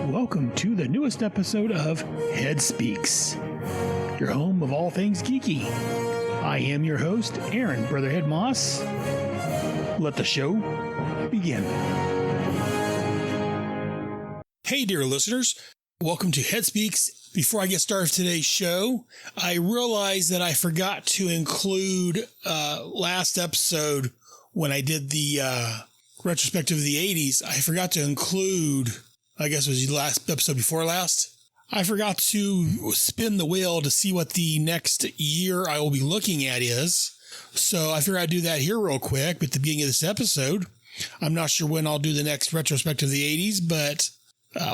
Welcome to the newest episode of Head Speaks, your home of all things geeky. I am your host, Aaron Brotherhead Moss. Let the show begin. Hey, dear listeners. Welcome to Head Speaks. Before I get started with today's show, I realized that I forgot to include last episode when I did the retrospective of the 80s. I forgot to include, I guess it was the last episode before last. I forgot to spin the wheel to see what the next year I will be looking at is. So I figured I'd do that here real quick at the beginning of this episode. I'm not sure when I'll do the next retrospective of the 80s, but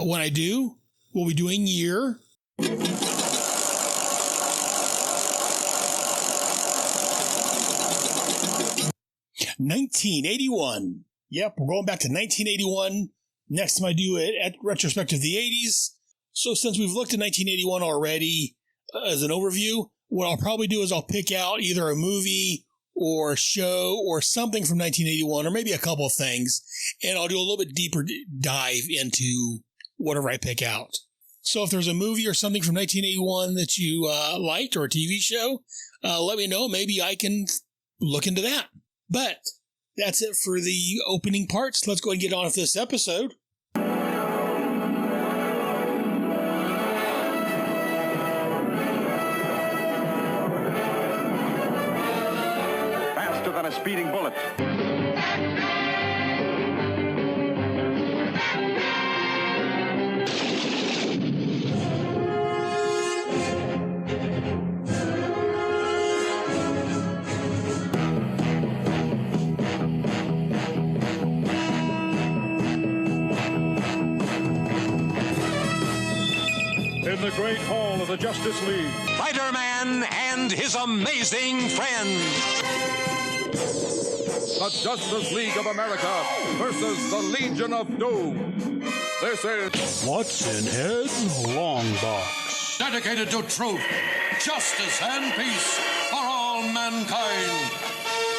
when I do, we'll be doing year 1981. Yep, we're going back to 1981. Next time I do it at retrospective of the 80s. So since we've looked at 1981 already as an overview, what I'll probably do is I'll pick out either a movie or a show or something from 1981, or maybe a couple of things, and I'll do a little bit deeper dive into whatever I pick out. So if there's a movie or something from 1981 that you liked, or a TV show, let me know. Maybe I can look into that. But that's it for the opening parts. Let's go and get on with this episode. Faster than a speeding bullet. In the great hall of the Justice League, Spider-Man and his amazing friends. the Justice League of America versus the Legion of Doom. This is What's in Head's Long Box? Dedicated to truth, justice, and peace for all mankind.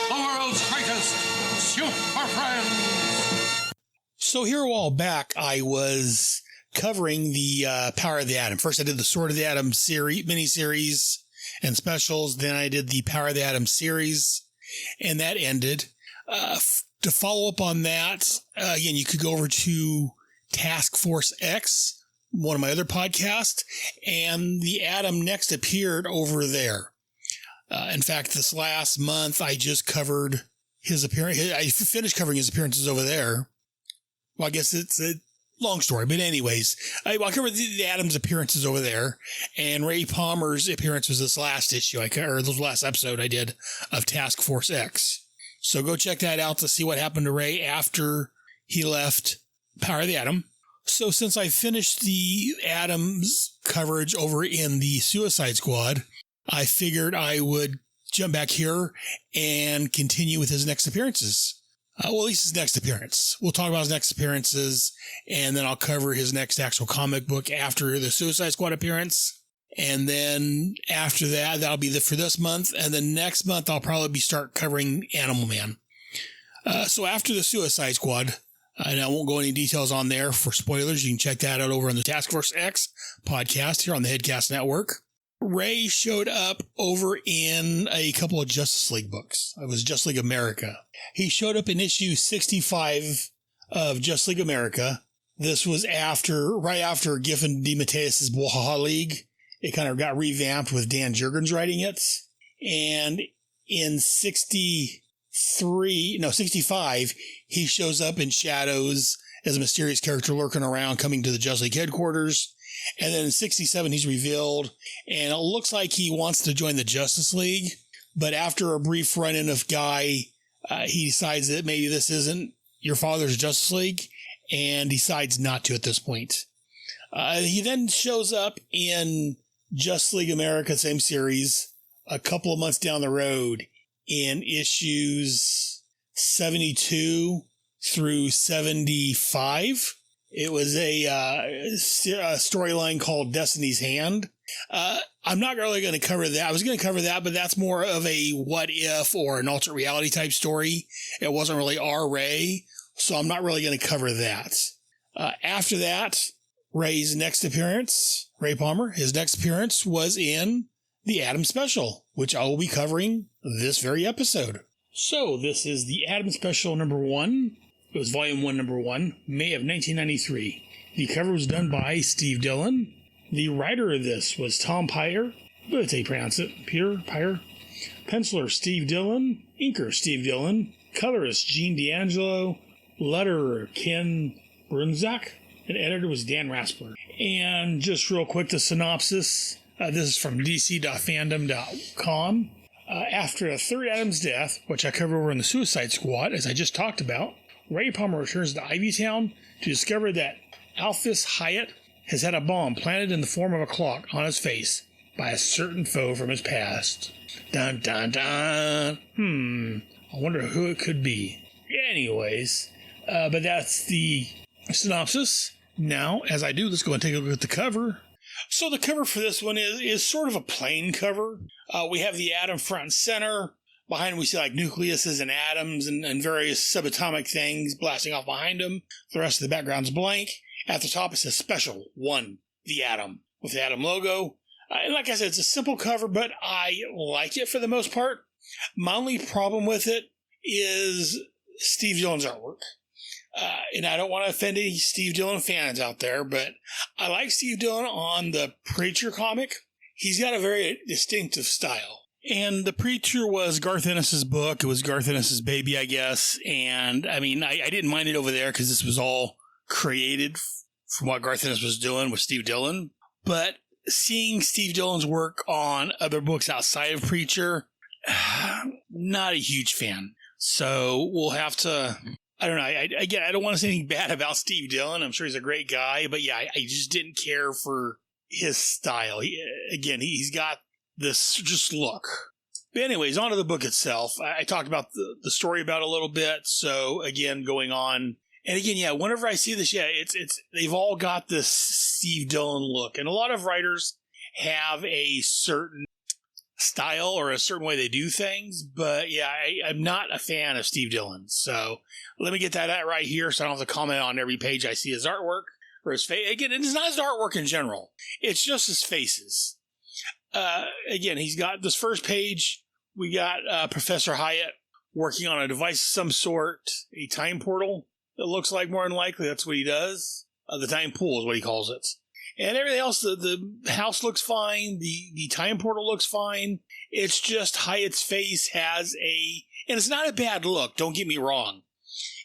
The world's greatest super friends. So here a while back, I was covering the Power of the Atom. First, I did the Sword of the Atom series, miniseries and specials. Then I did the Power of the Atom series, and that ended. To follow up on that, again, you could go over to Task Force X, one of my other podcasts, and the Atom next appeared over there. In fact, this last month, I just covered his appearance. I finished covering his appearances over there. Well, I guess it's a long story, but anyways, I covered the Atom's appearances over there, and Ray Palmer's appearance was this last issue, or this last episode I did of Task Force X. So go check that out to see what happened to Ray after he left Power of the Atom. So since I finished the Atom's coverage over in the Suicide Squad, I figured I would jump back here and continue with his next appearances. Well, at least his next appearance. We'll talk about his next appearances, and then I'll cover his next actual comic book after the Suicide Squad appearance. And then after that, that'll be for this month. And then next month, I'll probably start covering Animal Man. So after the Suicide Squad, and I won't go any details on there for spoilers. You can check that out over on the Task Force X podcast here on the Headcast Network. Ray showed up over in a couple of Justice League books. It was Justice League America. He showed up in issue 65 of Justice League America. This was right after Giffen DeMatteis' Bwahaha League. It kind of got revamped with Dan Jurgens writing it. And in 65, he shows up in shadows as a mysterious character lurking around, coming to the Justice League headquarters. And then in 67, he's revealed, and it looks like he wants to join the Justice League. But after a brief run-in of Guy, he decides that maybe this isn't your father's Justice League, and decides not to at this point. He then shows up in Justice League America, same series, a couple of months down the road in issues 72 through 75. It was a storyline called Destiny's Hand. I'm not really going to cover that. I was going to cover that, but that's more of a what if or an alternate reality type story. It wasn't really our Ray. so I'm not really going to cover that. After that, Ray Palmer, his next appearance was in the Atom Special, which I will be covering this very episode. So this is the Atom Special number 1. It was volume 1, number 1, May of 1993. The cover was done by Steve Dillon. The writer of this was Tom Peyer. That's how you pronounce it. Peyer. Penciler Steve Dillon. Inker Steve Dillon. Colorist Gene D'Angelo. Letterer Ken Brunzak. And editor was Dan Raspler. And just real quick, the synopsis. This is from dc.fandom.com. After a third Atom's death, which I covered over in the Suicide Squad, as I just talked about, Ray Palmer returns to Ivytown to discover that Alphys Hyatt has had a bomb planted in the form of a clock on his face by a certain foe from his past. Dun dun dun. I wonder who it could be. Anyways, but that's the synopsis. Now, as I do, let's go and take a look at the cover. So the cover for this one is sort of a plain cover. We have the atom front and center. Behind we see like nucleuses and atoms and various subatomic things blasting off behind them. The rest of the background's blank. At the top it says Special 1, the Atom, with the Atom logo. And like I said, it's a simple cover, but I like it for the most part. My only problem with it is Steve Dillon's artwork. And I don't want to offend any Steve Dillon fans out there, but I like Steve Dillon on the Preacher comic. He's got a very distinctive style. And The Preacher was Garth Ennis's book. It was Garth Ennis's baby, I guess. And I mean, I didn't mind it over there because this was all created from what Garth Ennis was doing with Steve Dillon. But seeing Steve Dillon's work on other books outside of Preacher, not a huge fan. So we'll have to, I don't know. Again, I don't want to say anything bad about Steve Dillon. I'm sure he's a great guy. But yeah, I just didn't care for his style. He's got this just look. But anyways, on to the book itself. I talked about the story about it a little bit. So again, going on. And again, yeah, whenever I see this, yeah, it's they've all got this Steve Dillon look. And a lot of writers have a certain style or a certain way they do things. But yeah, I'm not a fan of Steve Dillon. So let me get that out right here so I don't have to comment on every page I see his artwork or his face. Again, it's not his artwork in general. It's just his faces. Again, he's got this first page. We got Professor Hyatt working on a device of some sort, a time portal. It looks like more than likely that's what he does. The time pool is what he calls it. And everything else, the house looks fine. The time portal looks fine. It's just Hyatt's face has and it's not a bad look, don't get me wrong.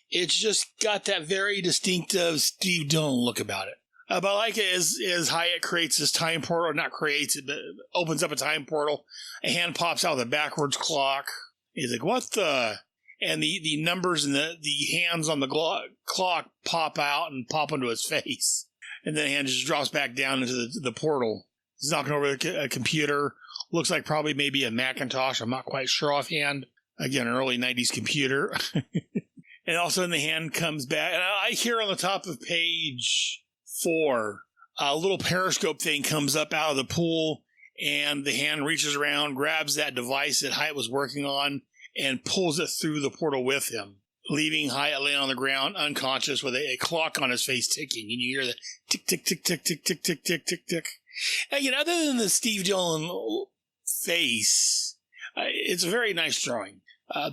It's just got that very distinctive Steve Dillon look about it. But I like it as Hyatt creates this time portal, not creates it, but opens up a time portal. A hand pops out of the backwards clock. He's like, what the? And the numbers and the hands on the clock pop out and pop into his face. And then the hand just drops back down into the portal. He's knocking over a computer. Looks like probably maybe a Macintosh. I'm not quite sure offhand. Again, an early 90s computer. And all of a sudden the hand comes back. And I hear on the top of page 4, a little periscope thing comes up out of the pool. And the hand reaches around, grabs that device that Hyatt was working on, and pulls it through the portal with him, leaving Hyatt laying on the ground unconscious with a clock on his face ticking. And you hear the tick, tick, tick, tick, tick, tick, tick, tick, tick, tick. Again, other than the Steve Dillon face, it's a very nice drawing.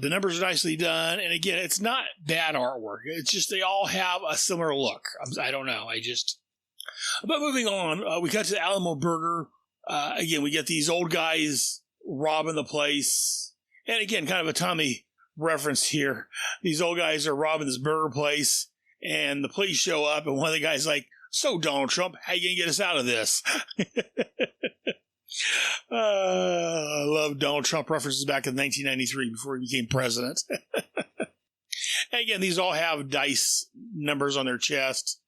The numbers are nicely done. And again, it's not bad artwork. It's just they all have a similar look. I don't know. But moving on, we got to Alamo Burger. Again, we get these old guys robbing the place. And again, kind of a Tommy reference here. These old guys are robbing this burger place, and the police show up, and one of the guys is like, so, Donald Trump, how you going to get us out of this? I love Donald Trump references back in 1993 before he became president. And again, these all have dice numbers on their chest.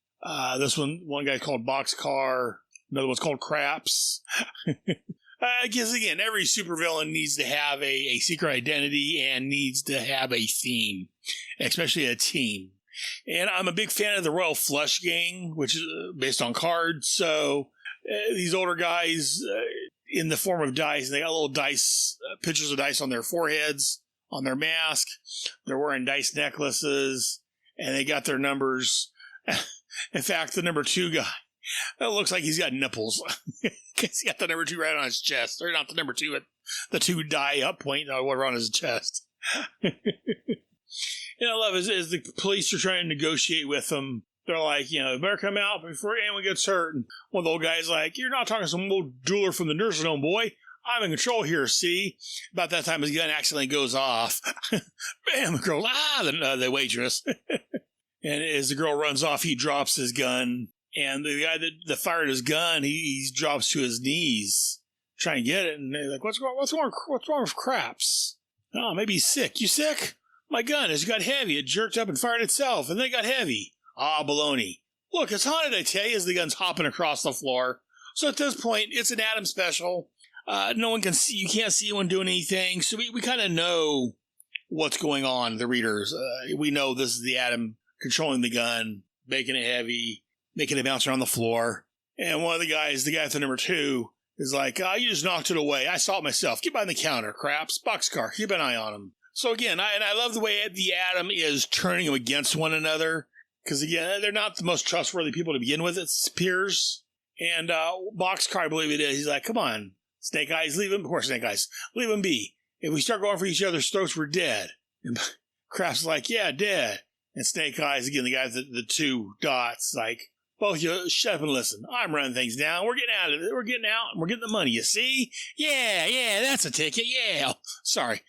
This one guy called Boxcar. Another one's called Craps. I guess, again, every supervillain needs to have a secret identity and needs to have a theme, especially a team. And I'm a big fan of the Royal Flush Gang, which is based on cards. So these older guys in the form of dice, they got little dice, pictures of dice on their foreheads, on their mask. They're wearing dice necklaces. and they got their numbers. In fact, the number 2 guy, it looks like he's got nipples. Because he got the number 2 right on his chest. Or not the number 2, but the 2 die up point or whatever on his chest. And I love as the police are trying to negotiate with him. They're like, better come out before anyone gets hurt. And one of the old guys like, you're not talking to some old jeweler from the nursing home, boy. I'm in control here, see? About that time, his gun accidentally goes off. Bam, the girl, the waitress. And as the girl runs off, he drops his gun. And the guy that fired his gun, he drops to his knees, trying to get it. And they're like, what's wrong with Craps? Oh, maybe he's sick. You sick? My gun has got heavy. It jerked up and fired itself, and then it got heavy. Ah, baloney. Look, it's haunted, I tell you, as the gun's hopping across the floor. So at this point, it's an Adam special. No one can see, you can't see anyone doing anything. So we kind of know what's going on, the readers. We know this is the Adam controlling the gun, making it heavy, making it bounce around the floor. And one of the guys, the guy at the number 2, is like, you just knocked it away. I saw it myself. Get behind the counter, Craps. Boxcar, keep an eye on him. So again, I love the way the Adam is turning them against one another. Because again, they're not the most trustworthy people to begin with. It's peers. And Boxcar, I believe it is. He's like, come on, Snake Eyes, leave him. Poor Snake Eyes, leave him be. If we start going for each other's throats, we're dead. And Craps like, yeah, dead. And Snake Eyes, again, the guy with the 2 dots, like, both you shut up and listen. I'm running things down. We're getting out of it. We're getting out and we're getting the money, you see? Yeah, that's a ticket. Yeah. Sorry.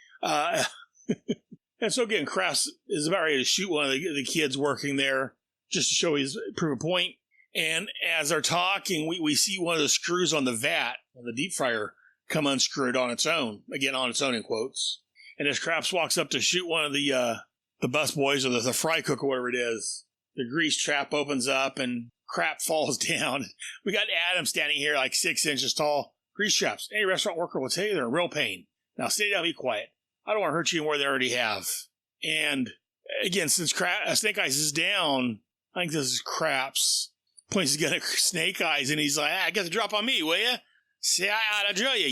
And so again, Craps is about ready to shoot one of the kids working there just to show his prove a point. And as they're talking, we see one of the screws on the vat, on the deep fryer, come unscrewed on its own. Again, on its own in quotes. And as Craps walks up to shoot one of the bus boys or the fry cook or whatever it is, the grease trap opens up and crap falls down. We got Adam standing here like 6 inches tall. Grease traps. Any restaurant worker will tell you they're in real pain. Now stay down, be quiet. I don't want to hurt you more than I already have. And again, since Snake Eyes is down, I think this is Craps. Points his gun at Snake Eyes, and he's like, I got the drop on me, will you? Say, I ought to drill you,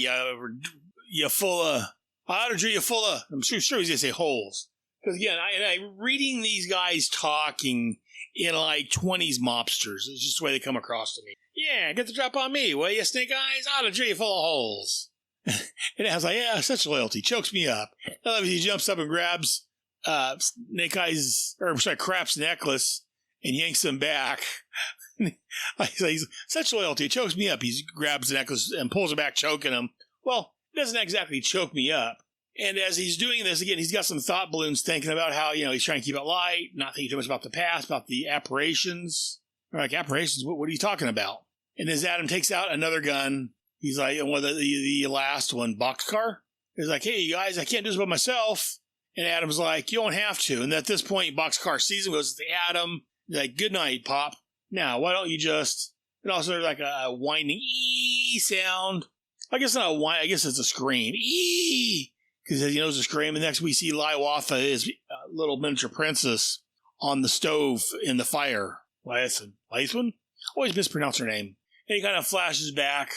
you full of... I ought to drill you full of... I'm sure he's going to say holes. Because again, I'm reading these guys talking in like 20s mobsters. It's just the way they come across to me. Yeah, get the drop on me, will you, Snake Eyes? I ought to drill you full of holes. And I was like, yeah, such loyalty. Chokes me up. He jumps up and grabs Craps' necklace and yanks him back. He's such loyalty. It chokes me up. He grabs the necklace and pulls it back, choking him. Well, it doesn't exactly choke me up. And as he's doing this, again, he's got some thought balloons thinking about how, he's trying to keep it light, not thinking too much about the past, about the apparitions. They're like, apparitions? What are you talking about? And as Adam takes out another gun, he's like, the last one, Boxcar? He's like, hey, you guys, I can't do this by myself. And Adam's like, you don't have to. And at this point, Boxcar sees him, goes to Adam. He's like, good night, Pop. Now, why don't you just... And also there's like a whining ee sound. I guess not a whine, I guess it's a scream. Ee! Because he knows a scream. And next we see Liwatha, his little miniature princess, on the stove in the fire. Lythwin? Always mispronounce her name. And he kind of flashes back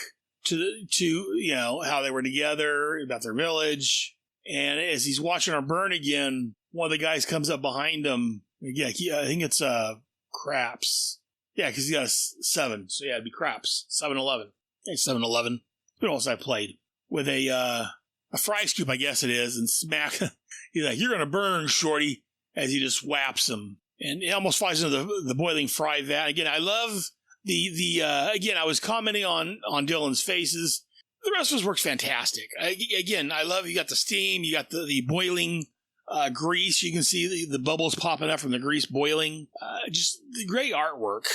to how they were together, about their village. And as he's watching her burn again, one of the guys comes up behind him. Yeah, I think it's Craps. Yeah, because he got a 7. So yeah, it'd be Craps. 7-11. Hey, 7-11. It's been else I played. With a fry scoop, I guess it is, and smack. He's like, you're going to burn, shorty, as he just whaps him. And he almost flies into the boiling fry vat. Again, I love again, I was commenting on Dylan's faces. The rest of his work's fantastic. Again, I love, you got the steam, you got the boiling grease. You can see the bubbles popping up from the grease boiling. Just the great artwork.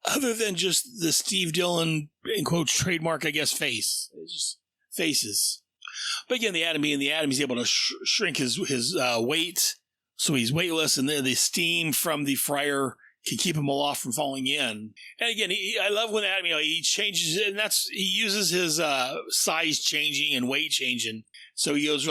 Other than just the Steve Dillon, in quotes, trademark, I guess, face. It's just faces. But again, the Adam, he's able to shrink his weight, so he's weightless, and the steam from the fryer can keep him aloft from falling in. And again, I love when Adam, he changes it, and he uses his size changing and weight changing. So he goes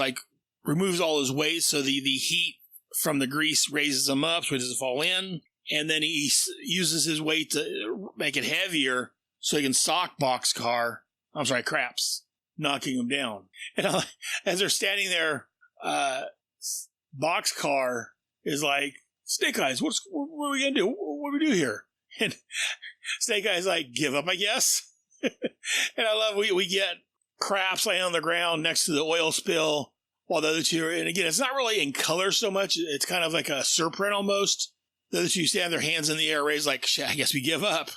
removes all his weight, so the heat from the grease raises him up, so he doesn't fall in. And then he uses his weight to make it heavier, so he can sock Craps, knocking him down. And as they're standing there, Boxcar is like, Snake Eyes, what are we going to do? What do we do here? And Snake Eyes like, give up, I guess. And I love we get Craps laying on the ground next to the oil spill while the other two are, and again, it's not really in color so much. It's kind of like a surprint almost. The other two stand their hands in the air. Ray's like, shit, I guess we give up.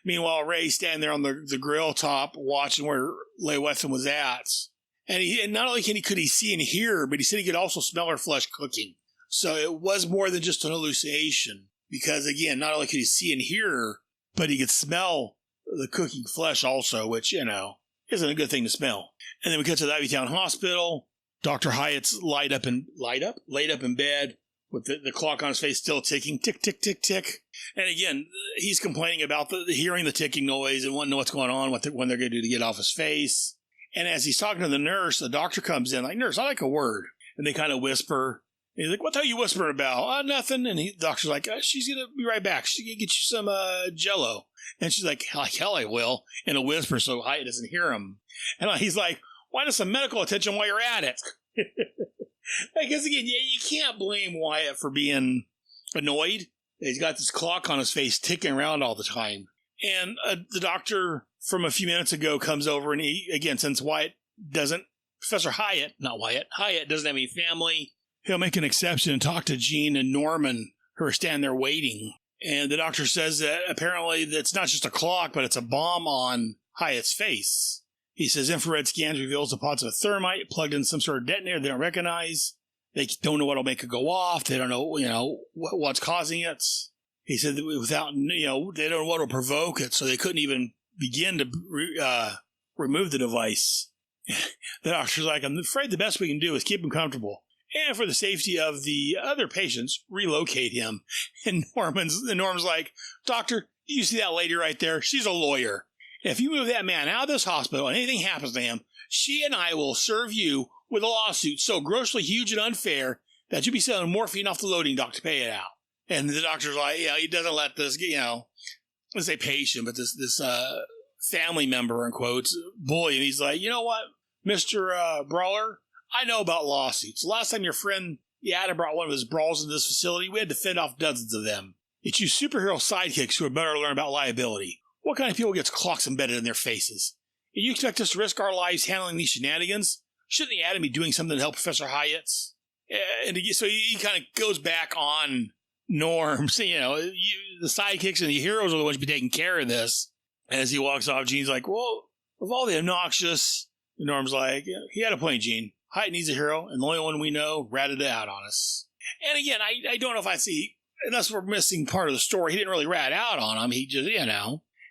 Meanwhile, Ray's standing there on the grill top watching where Leigh Whedon was at. And not only could he see and hear, but he said he could also smell her flesh cooking. So it was more than just an hallucination. Because again, not only could he see and hear her, but he could smell the cooking flesh also, which, isn't a good thing to smell. And then we cut to the Ivy Town Hospital. Dr. Hyatt's laid up in bed with the clock on his face still ticking, tick, tick, tick, tick. And again, he's complaining about hearing the ticking noise and wanting to know what's going on, when they're going to do to get off his face. And as he's talking to the nurse, the doctor comes in like, nurse, I like a word. And they kind of whisper. And he's like, what the hell are you whispering about? Nothing. And the doctor's like, she's going to be right back. She's going to get you some Jell-O. And she's like hell I will. In a whisper so Hyatt doesn't hear him. And he's like, why not some medical attention while you're at it? Because again, you can't blame Wyatt for being annoyed. He's got this clock on his face ticking around all the time. And the doctor from a few minutes ago comes over and he, again, since Hyatt doesn't have any family, he'll make an exception and talk to Jean and Norman, who are standing there waiting. And the doctor says that apparently it's not just a clock, but it's a bomb on Hyatt's face. He says infrared scans reveals deposits of thermite plugged in some sort of detonator they don't recognize. They don't know what will make it go off. They don't know, what's causing it. He said that without, they don't know what will provoke it, so they couldn't even begin to remove the device. The doctor's like, I'm afraid the best we can do is keep him comfortable. And for the safety of the other patients, relocate him. And Norman's like, Doctor, you see that lady right there? She's a lawyer. If you move that man out of this hospital and anything happens to him, she and I will serve you with a lawsuit so grossly huge and unfair that you'll be selling morphine off the loading dock to pay it out. And the doctor's like, he doesn't let this, let's say patient, but this family member, in quotes, bully. And he's like, you know what, Mr. Brawler, I know about lawsuits. Last time your friend Adam brought one of his brawls into this facility, we had to fend off dozens of them. It's you superhero sidekicks who are better to learn about liability. What kind of people gets clocks embedded in their faces? And you expect us to risk our lives handling these shenanigans? Shouldn't the Adam be doing something to help Professor Hyatt's? And so he kind of goes back on norms. The sidekicks and the heroes are the ones to be taking care of this. And as he walks off, Gene's like, well, of all the obnoxious, Norm's like, he had a point, Gene. Hyatt needs a hero, and the only one we know ratted it out on us. And again, I don't know if I see, unless we're missing part of the story, he didn't really rat out on him. He just,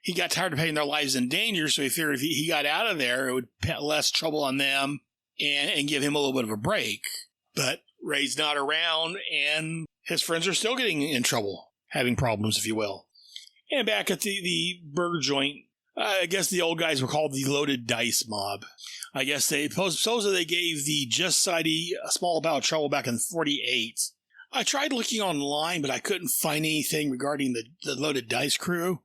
he got tired of putting their lives in danger, so he figured if he got out of there, it would put less trouble on them and give him a little bit of a break. But Ray's not around, and his friends are still getting in trouble, having problems, if you will. And back at the burger joint, I guess the old guys were called the Loaded Dice Mob. I guess supposedly they gave the Just Society a small amount of trouble back in 1948. I tried looking online, but I couldn't find anything regarding the Loaded Dice crew.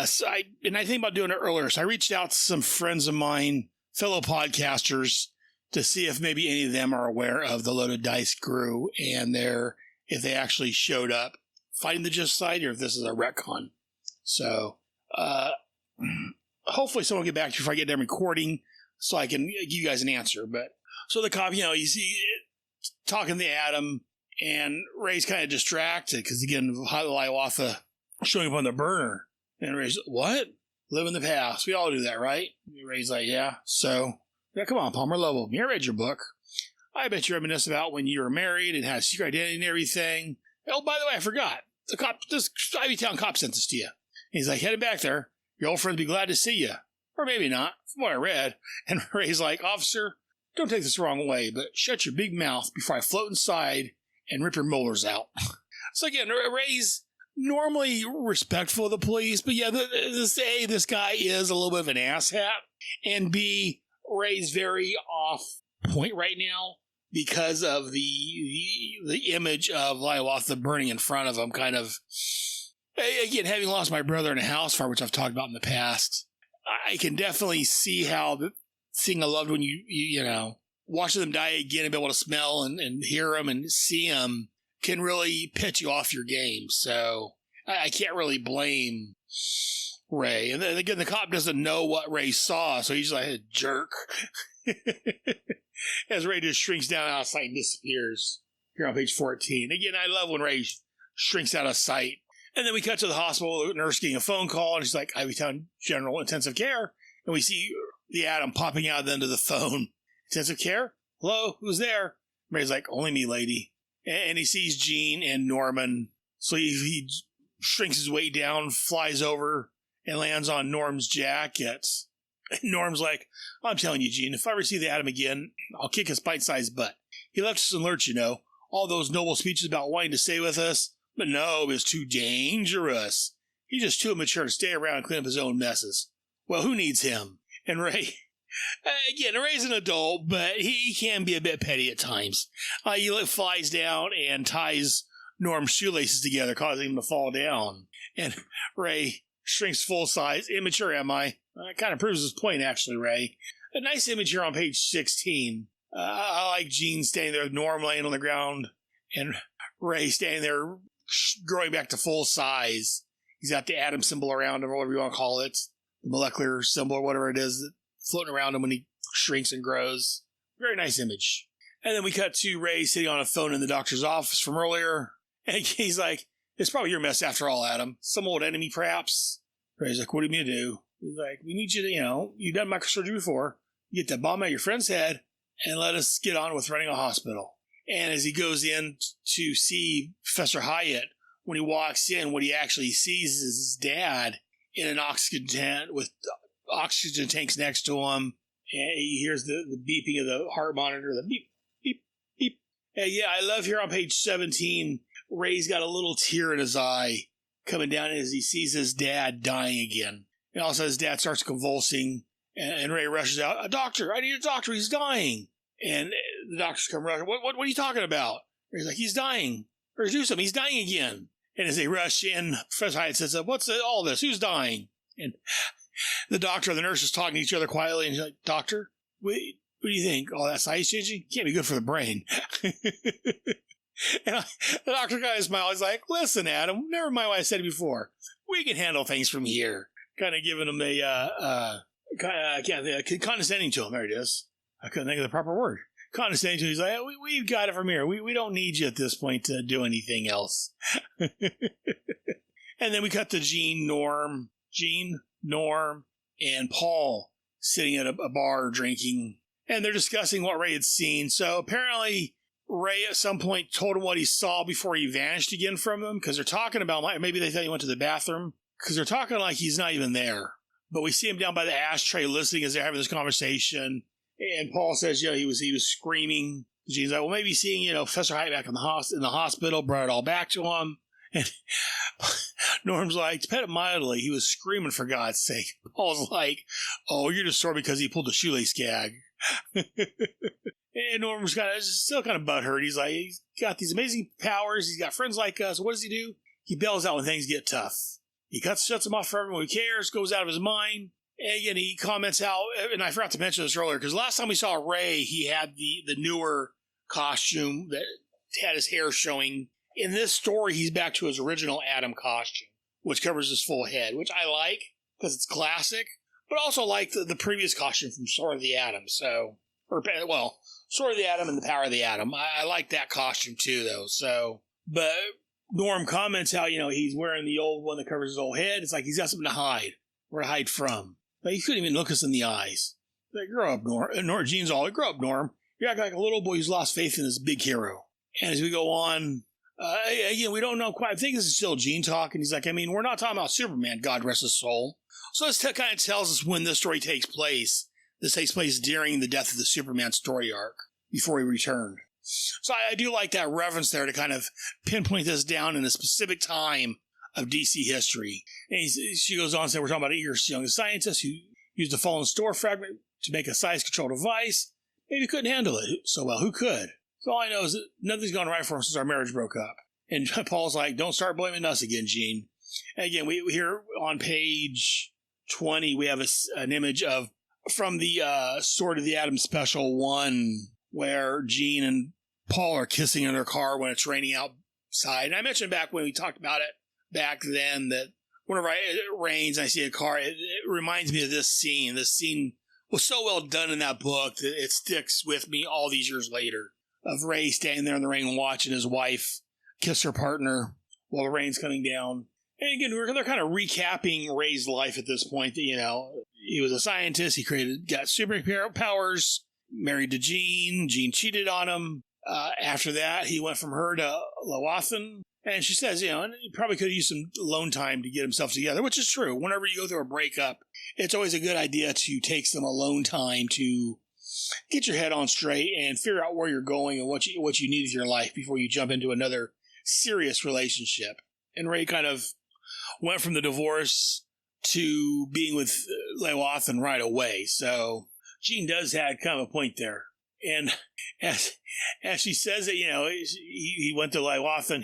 So I think about doing it earlier. So I reached out to some friends of mine, fellow podcasters, to see if maybe any of them are aware of the Loaded Dice crew and if they actually showed up fighting the Just Society or if this is a retcon. So hopefully someone will get back to you before I get done recording so I can give you guys an answer. But so the cop, he's talking to Adam, and Ray's kind of distracted because again, Hiawatha showing up on the burner. And Ray's, what? Live in the past. We all do that, right? Ray's like, yeah. So, yeah, come on, Palmer, level. I read your book. I bet you reminisce about when you were married and had a secret identity and everything. Oh, by the way, I forgot. This Ivy Town cop sent this to you. He's like, heading back there. Your old friend would be glad to see you. Or maybe not, from what I read. And Ray's like, officer, don't take this the wrong way, but shut your big mouth before I float inside and rip your molars out. So again, Ray's normally respectful of the police, but yeah, this guy is a little bit of an asshat, and B, Ray's very off point right now because of the image of Hiawatha burning in front of him. Kind of, again, having lost my brother in a house fire, which I've talked about in the past, I can definitely see how seeing a loved one, you watching them die again and be able to smell and hear them and see them can really pitch you off your game. So I can't really blame Ray. And then again, the cop doesn't know what Ray saw, so he's like a jerk. As Ray just shrinks down out of sight and disappears. Here on page 14. Again, I love when Ray shrinks out of sight. And then we cut to the hospital, the nurse getting a phone call, and she's like, Ivy Town General Intensive Care. And we see the Atom popping out of the end of the phone. Intensive care? Hello? Who's there? Ray's like, only me, lady. And he sees Jean and Norman. So he shrinks his way down, flies over, and lands on Norm's jacket. And Norm's like, I'm telling you, Jean, if I ever see the Atom again, I'll kick his bite-sized butt. He left us in lurch, you know. All those noble speeches about wanting to stay with us. But no, it was too dangerous. He's just too immature to stay around and clean up his own messes. Well, who needs him? And Ray, again, Ray's an adult, but he can be a bit petty at times. He flies down and ties Norm's shoelaces together, causing him to fall down. And Ray shrinks full size. Immature, am I? That kind of proves his point, actually, Ray. A nice image here on page 16. I like Jean standing there with Norm laying on the ground and Ray standing there growing back to full size. He's got the atom symbol around him, or whatever you want to call it. The molecular symbol, or whatever it is, floating around him when he shrinks and grows. Very nice image. And then we cut to Ray sitting on a phone in the doctor's office from earlier. And he's like, it's probably your mess after all, Atom. Some old enemy, perhaps? Ray's like, what do you mean to do? He's like, we need you to, you've done microsurgery before. You get that bomb out of your friend's head and let us get on with running a hospital. And as he goes in to see Professor Hyatt, when he walks in, what he actually sees is his dad in an oxygen tent with oxygen tanks next to him. And he hears the beeping of the heart monitor, the beep, beep, beep. And yeah, I love here on page 17, Ray's got a little tear in his eye coming down as he sees his dad dying again. And all of a sudden his dad starts convulsing, and Ray rushes out, a doctor, I need a doctor, he's dying. And the doctors come rushing, what are you talking about? Ray's like, he's dying. Or do something, he's dying again. And as they rush in, Professor Hyatt says, what's all this? Who's dying? And the doctor and the nurse is talking to each other quietly, and he's like, doctor, what do you think? All that size changing? Can't be good for the brain. And the doctor kind of smiles. He's like, listen, Adam, never mind what I said before. We can handle things from here. Kind of giving him condescending to him. There it is. I couldn't think of the proper word. Condescending to him. He's like, we've got it from here. We don't need you at this point to do anything else. And then we cut to Jean, Norm, and Paul sitting at a bar drinking. And they're discussing what Ray had seen. So apparently Ray at some point told him what he saw before he vanished again from them, because they're talking about, maybe they thought he went to the bathroom, because they're talking like he's not even there. But we see him down by the ashtray listening as they're having this conversation. And Paul says, he was screaming. Jean's like, well, maybe seeing, Professor Hyatt back in the hospital brought it all back to him. And Norm's like, to put it mildly, he was screaming for God's sake. Paul's like, oh, you're just sore because he pulled a shoelace gag. And Norm's still kind of butthurt. He's like, he's got these amazing powers. He's got friends like us. What does he do? He bails out when things get tough. He shuts them off for everyone who cares, goes out of his mind. And again, he comments how, and I forgot to mention this earlier, because last time we saw Ray, he had the newer costume that had his hair showing. In this story, he's back to his original Atom costume, which covers his full head, which I like because it's classic, but also like the previous costume from Sword of the Atom. Sword of the Atom and the Power of the Atom. I like that costume too, though. But Norm comments how, he's wearing the old one that covers his whole head. It's like he's got something to hide. Where to hide from. Like, he couldn't even look us in the eyes. Like, grow up, Norm. And Jean's all, grow up, Norm. You're acting like a little boy who's lost faith in his big hero. And as we go on, we don't know quite. I think this is still Jean talking. He's like, we're not talking about Superman, God rest his soul. So this kind of tells us when this story takes place. This takes place during the death of the Superman story arc, before he returned. So I do like that reference there to kind of pinpoint this down in a specific time of DC history. And she goes on to say, we're talking about a young scientist who used a fallen store fragment to make a size-control device. Maybe couldn't handle it so well. Who could? So all I know is that nothing's gone right for him since our marriage broke up. And Paul's like, don't start blaming us again, Jean. And again, we here on page 20, we have an image from the Sword of the Atom Special 1, where Jean and Paul are kissing in their car when it's raining out side. And I mentioned back when we talked about it back then that whenever it rains and I see a car, it reminds me of this scene. This scene was so well done in that book that it sticks with me all these years later, of Ray standing there in the rain watching his wife kiss her partner while the rain's coming down. And again, they're kind of recapping Ray's life at this point. That, he was a scientist. He got superpowers, married to Jean. Jean cheated on him. After that, he went from her to Lawathan. And she says, he probably could have used some alone time to get himself together, which is true. Whenever you go through a breakup, it's always a good idea to take some alone time to get your head on straight and figure out where you're going and what you need in your life before you jump into another serious relationship. And Ray kind of went from the divorce to being with Lawathan right away. So Jean does have kind of a point there. And as she says it, he went to Lawathan.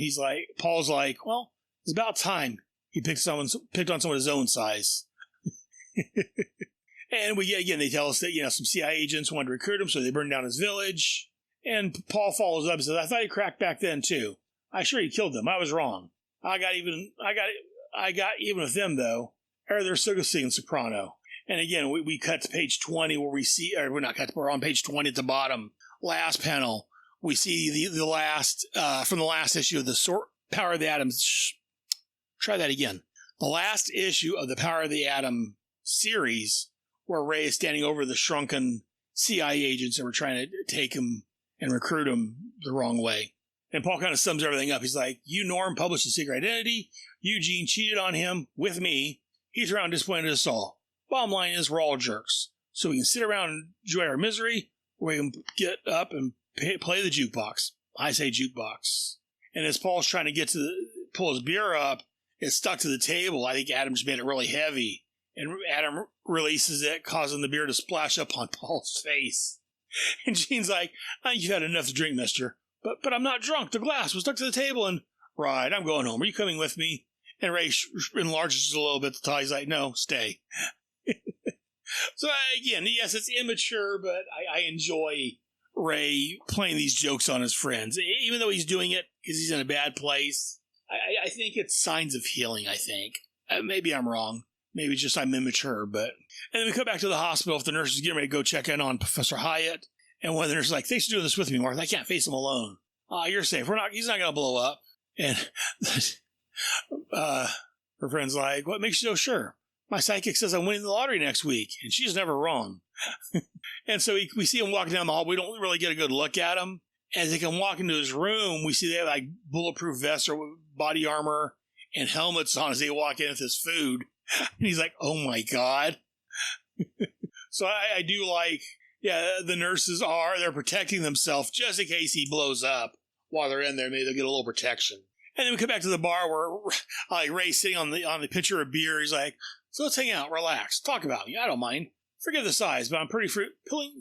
Paul's like, well, it's about time he picked on someone his own size. And they tell us that, some CIA agents wanted to recruit him, so they burned down his village. And Paul follows up and says, I thought he cracked back then too. I sure he killed them. I was wrong. I got even with them though. Or they're still seeing Soprano. And again, we cut to page 20 where we see, or we're not cut, we're on page 20 at the bottom, last panel. We see the last, from the last issue of the Power of the Atom. Try that again. The last issue of the Power of the Atom series, where Ray is standing over the shrunken CIA agents that were trying to take him and recruit him the wrong way. And Paul kind of sums everything up. He's like, you, Norm, published a secret identity. Eugene cheated on him with me. He's around disappointed us all. Bottom line is we're all jerks. So we can sit around and enjoy our misery, or we can get up and play the jukebox. I say jukebox. And as Paul's trying to pull his beer up, it's stuck to the table. I think Adam's made it really heavy. And Adam releases it, causing the beer to splash up on Paul's face. And Gene's like, I think you've had enough to drink, mister. But I'm not drunk. The glass was stuck to the table and, right, I'm going home. Are you coming with me? And Ray enlarges a little bit the tie. He's like, no, stay. So again, yes, it's immature, but I enjoy Ray playing these jokes on his friends. Even though he's doing it because he's in a bad place, I think it's signs of healing, I think. Maybe I'm wrong. Maybe it's just I'm immature, but... And then we come back to the hospital if the nurse is getting ready to go check in on Professor Hyatt. And one of the nurses is like, thanks for doing this with me, Martha. I can't face him alone. You're safe. He's not going to blow up. And her friend's like, what makes you so sure? My psychic says I'm winning the lottery next week, and she's never wrong. And so we see him walking down the hall. We don't really get a good look at him. As they come walk into his room, we see they have like bulletproof vests or body armor and helmets on as they walk in with his food. And he's like, oh my God. So I do like, the nurses they're protecting themselves just in case he blows up while they're in there. Maybe they'll get a little protection. And then we come back to the bar where Ray's sitting on the pitcher of beer. He's like, so let's hang out, relax, talk about me. I don't mind. Forgive the size, but I'm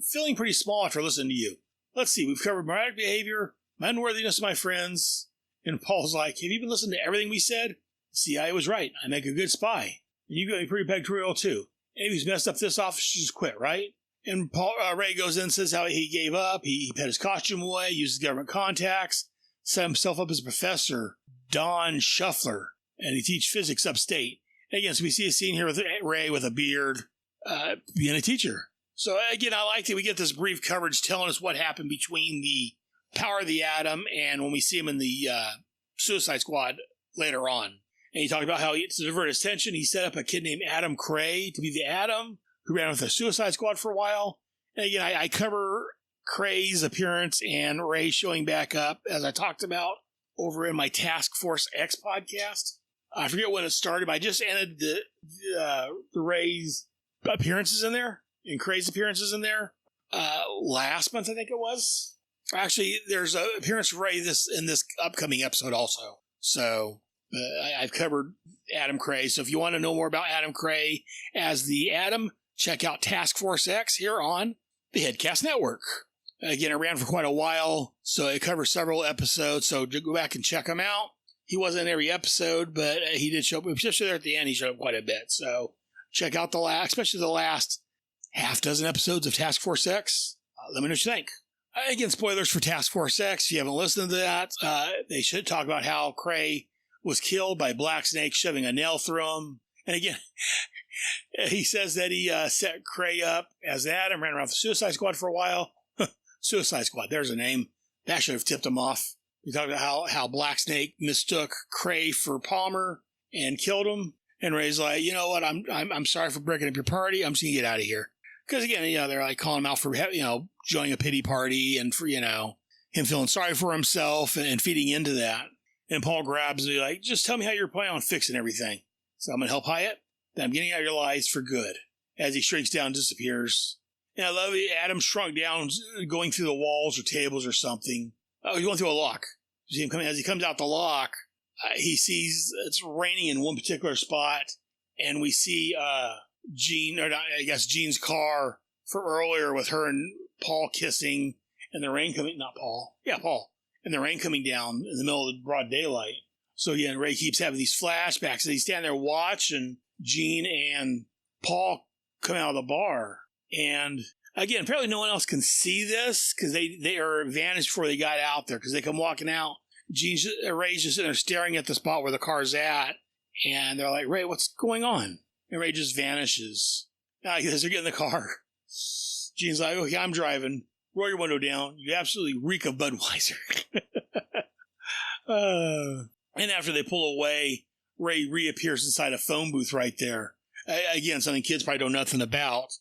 feeling pretty small after listening to you. Let's see, we've covered my behavior, my unworthiness of my friends. And Paul's like, have you been listening to everything we said? The CIA was right. I make a good spy. And you got me pretty pectorial too. And if he's messed up this office, just quit, right? And Ray goes in and says how he gave up. He put his costume away, uses government contacts, set himself up as a professor, Don Shuffler, and he teaches physics upstate. And again, so we see a scene here with Ray with a beard being a teacher. So again, I like that we get this brief coverage telling us what happened between the Power of the Atom and when we see him in the Suicide Squad later on. And he talked about how to divert his attention, he set up a kid named Adam Cray to be the Atom, who ran with the Suicide Squad for a while. And again, I cover Cray's appearance and Ray showing back up, as I talked about over in my Task Force X podcast. I forget when it started, but I just ended the Ray's appearances in there, and Cray's appearances in there last month, I think it was. Actually, there's an appearance of Ray in this upcoming episode also. So I've covered Adam Cray. So if you want to know more about Adam Cray as the Atom, check out Task Force X here on the Headcast Network. Again, it ran for quite a while, so it covers several episodes, so go back and check him out. He wasn't in every episode, but he did show up, especially there at the end, he showed up quite a bit. So check out especially the last half dozen episodes of Task Force X. Let me know what you think. Again, spoilers for Task Force X. If you haven't listened to that, they should talk about how Cray was killed by Black Snake shoving a nail through him. And again, he says that he set Cray up as Adam, ran around the Suicide Squad for a while. Suicide Squad, there's a name. That should have tipped him off. We talked about how Black Snake mistook Cray for Palmer and killed him. And Ray's like, you know what? I'm sorry for breaking up your party. I'm just gonna get out of here. Because again, they're like calling him out for joining a pity party and for him feeling sorry for himself and feeding into that. And Paul grabs me like, just tell me how you're planning on fixing everything. So I'm gonna help Hyatt. Then I'm getting out of your lives for good. As he shrinks down, and disappears. And I love it. Adam shrunk down, going through the walls or tables or something. Oh, he's going through a lock. You see him coming as he comes out the lock. He sees it's raining in one particular spot, and we see Jean's car from earlier with her and Paul kissing, and the rain coming. Not Paul, yeah, Paul, and the rain coming down in the middle of the broad daylight. So again, Ray keeps having these flashbacks. And he's standing there watching Jean and Paul come out of the bar, and again, apparently no one else can see this because they are vanished before they got out there because they come walking out. Ray's just sitting there staring at the spot where the car's at, and they're like, Ray, what's going on? And Ray just vanishes. As they're getting in the car, Gene's like, okay, I'm driving. Roll your window down. You absolutely reek of Budweiser. And after they pull away, Ray reappears inside a phone booth right there. Again, something kids probably know nothing about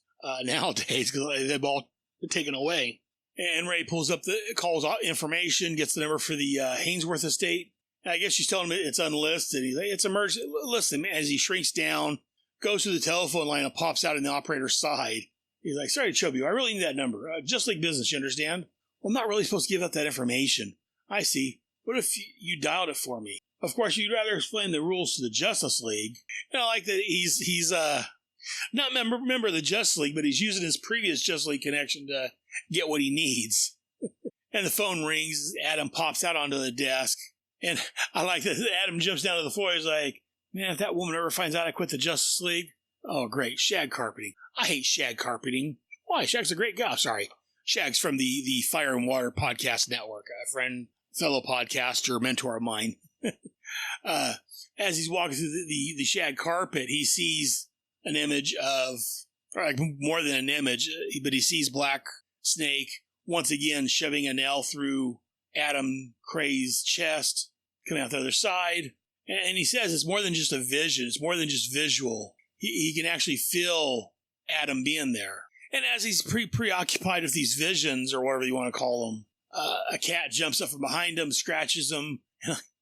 nowadays because they've all been taken away. And Ray pulls up calls information, gets the number for the Hainsworth estate. And I guess she's telling him it's unlisted. He's like, it's emergency. Listen, as he shrinks down, goes to the telephone line and pops out on the operator's side. He's like, sorry to trouble you. I really need that number. Just like business, you understand? Well, I'm not really supposed to give out that information. I see. What if you dialed it for me? Of course, you'd rather explain the rules to the Justice League. And I like that he's not member of the Justice League, but he's using his previous Justice League connection to get what he needs. And the phone rings. Adam pops out onto the desk. And I like that Adam jumps down to the floor. He's like, man, if that woman ever finds out I quit the Justice League, oh, great, shag carpeting. I hate shag carpeting. Why? Shag's a great guy. Sorry. Shag's from the Fire and Water Podcast Network, a friend, fellow podcaster, mentor of mine. As he's walking through the shag carpet, he sees an image of, or like more than an image, but he sees Black Snake once again shoving a nail through Adam Cray's chest, coming out the other side. And he says it's more than just a vision. It's more than just visual. He can actually feel Adam being there. And as he's preoccupied with these visions, or whatever you want to call them, a cat jumps up from behind him, scratches him.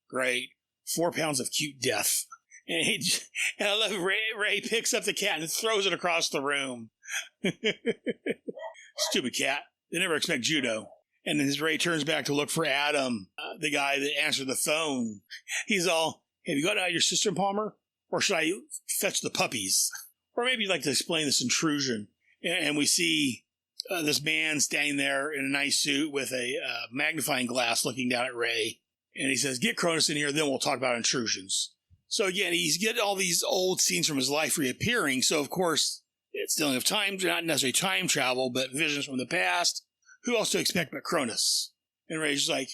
Great. 4 pounds of cute death. And I love Ray picks up the cat and throws it across the room. Stupid cat. They never expect judo. And then as Ray turns back to look for Adam, the guy that answered the phone, he's all, have you got out your sister, Palmer? Or should I fetch the puppies? Or maybe you'd like to explain this intrusion. And we see this man standing there in a nice suit with a magnifying glass looking down at Ray. And he says, get Cronus in here, then we'll talk about intrusions. So again, he's getting all these old scenes from his life reappearing. So of course, it's dealing with time, not necessarily time travel, but visions from the past. Who else to expect but Cronus? And Ray's like,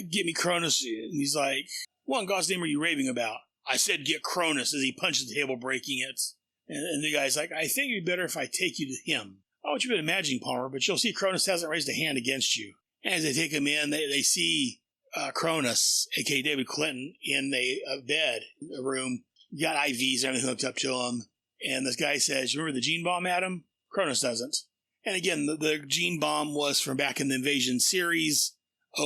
get me Cronus. And he's like, what in God's name are you raving about? I said get Cronus, as he punches the table, breaking it. And the guy's like, I think it'd be better if I take you to him. I want you to imagine, Palmer, but you'll see Cronus hasn't raised a hand against you. And as they take him in, they see Cronus, a.k.a. David Clinton, in a bed, a room. You got IVs and everything hooked up to him. And this guy says, you remember the gene bomb, Adam? Cronus doesn't. And again, the gene bomb was from back in the Invasion series,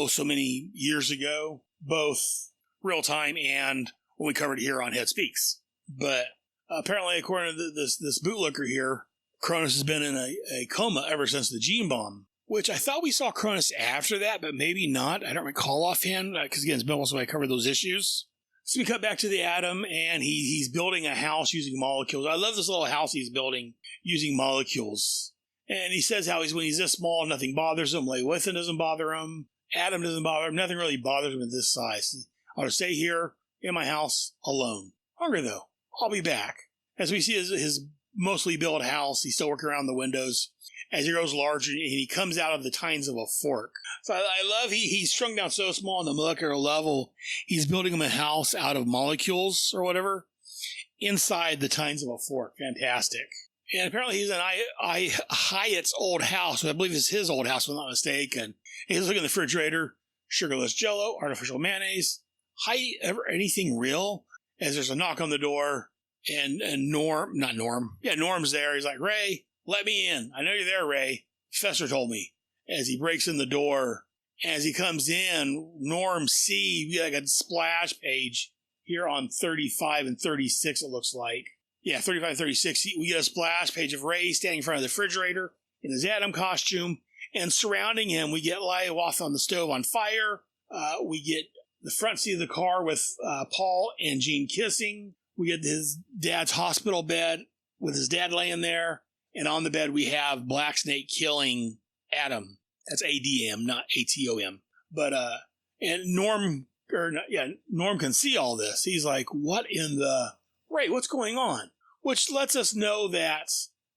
so many years ago, both real time and when we covered here on Head Speaks. But apparently, according to this bootlicker here, Cronus has been in a coma ever since the gene bomb, which I thought we saw Cronus after that, but maybe not. I don't recall offhand, because again, it's been also I covered those issues. So we cut back to the Adam, and he's building a house using molecules. I love this little house he's building using molecules. And he says how when he's this small, nothing bothers him. Lewiathan doesn't bother him. Adam doesn't bother him. Nothing really bothers him at this size. I'll stay here in my house alone. Hungry though. I'll be back. As we see his mostly built house, he's still working around the windows. as he grows larger, and he comes out of the tines of a fork. So I love he's shrunk down so small on the molecular level, he's building him a house out of molecules or whatever inside the tines of a fork. Fantastic. And apparently he's in Hyatt's old house, which I believe is his old house, if I'm not mistaken. He's looking in the refrigerator, sugarless Jell-O, artificial mayonnaise. Hyatt, ever anything real? As there's a knock on the door, and Norm's there. He's like, Ray, let me in. I know you're there, Ray. Fester told me. As he breaks in the door, as he comes in, Norm sees like a splash page here on 35 and 36, it looks like. Yeah, 35 and 36. We get a splash page of Ray standing in front of the refrigerator in his Adam costume, and surrounding him, we get Liowath on the stove on fire. We get the front seat of the car with Paul and Jean kissing. We get his dad's hospital bed with his dad laying there. And on the bed, we have Black Snake killing Adam. That's ADM, not ATOM. But, and Norm can see all this. He's like, what in the... Ray, what's going on? Which lets us know that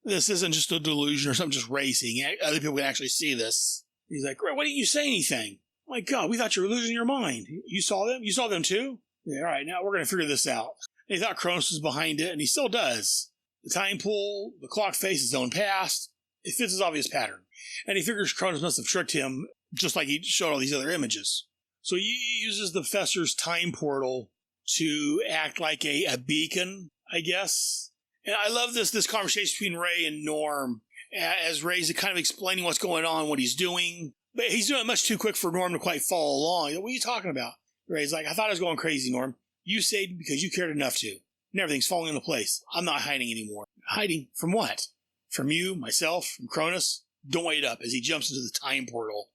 this isn't just a delusion or something just racing. Other people can actually see this. He's like, Ray, why didn't you say anything? My God, we thought you were losing your mind. You saw them? You saw them too? Yeah, all right, now we're going to figure this out. And he thought Cronus was behind it, and he still does. The time pool, the clock faces his own past. It fits his obvious pattern. And he figures Cronus must have tricked him, just like he showed all these other images. So he uses the Fester's time portal to act like a beacon, I guess. And I love this conversation between Ray and Norm, as Ray's kind of explaining what's going on, what he's doing. But he's doing it much too quick for Norm to quite follow along. What are you talking about? Ray's like, I thought I was going crazy, Norm. You stayed because you cared enough to. And everything's falling into place. I'm not hiding anymore. Hiding from what? From you, myself, from Cronus? Don't wait up as he jumps into the time portal.